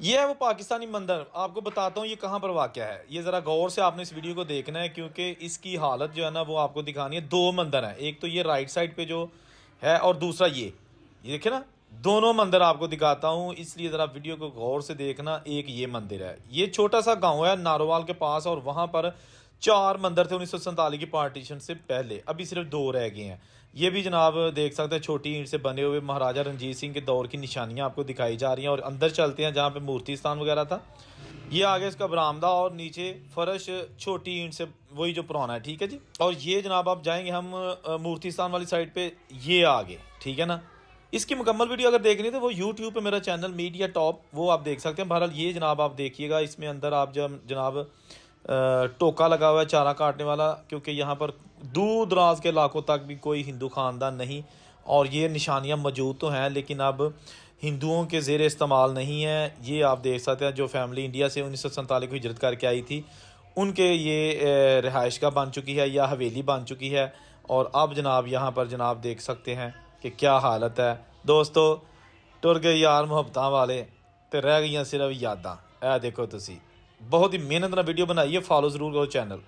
ये है वो पाकिस्तानी मंदिर, आपको बताता हूँ ये कहाँ पर वाक़या है। ये ज़रा गौर से आपने इस वीडियो को देखना है, क्योंकि इसकी हालत जो है ना वो आपको दिखानी है। दो मंदिर हैं, एक तो ये राइट साइड पे जो है और दूसरा ये देखिए ना, दोनों मंदिर आपको दिखाता हूँ, इसलिए ज़रा वीडियो को गौर से देखना। एक ये मंदिर है, ये छोटा सा गाँव है नारोवाल के पास, और वहाँ पर चार मंदिर थे 1947 की पार्टीशन से पहले, अभी सिर्फ दो रह गए हैं। ये भी जनाब देख सकते हैं छोटी ईंट से बने हुए महाराजा रंजीत सिंह के दौर की निशानियां आपको दिखाई जा रही हैं। और अंदर चलते हैं जहाँ पे मूर्ति स्थान वगैरह था। ये आगे इसका बरामदा और नीचे फर्श छोटी ईंट से, वही जो पुराना है, ठीक है जी। और ये जनाब आप जाएंगे हम मूर्ति स्थान वाली साइड पे, ये आगे, ठीक है ना। इसकी मुकम्मल वीडियो अगर देखनी है तो वो यूट्यूब पे मेरा चैनल मीडिया टॉप, वो आप देख सकते हैं। बहरहाल ये जनाब आप देखिएगा, इसमें अंदर आप जब जनाब टोका लगा हुआ है चारा काटने वाला, क्योंकि यहाँ पर दूर दराज के इलाकों तक भी कोई हिंदू ख़ानदान नहीं। और ये निशानियाँ मौजूद तो हैं, लेकिन अब हिंदुओं के ज़ेर इस्तेमाल नहीं है। ये आप देख सकते हैं जो फैमिली इंडिया से 1947 को हिजरत करके आई थी, उनके ये रिहाइश का बन चुकी है या हवेली बन चुकी है। और अब जनाब यहाँ पर जनाब देख सकते हैं कि क्या हालत है। दोस्तों, टुर गए यार मुहब्बतां वाले, तो रह गई सिर्फ यादां। ए देखो तुसी, बहुत ही मेहनत ना वीडियो बनाई है, फॉलो जरूर करो चैनल।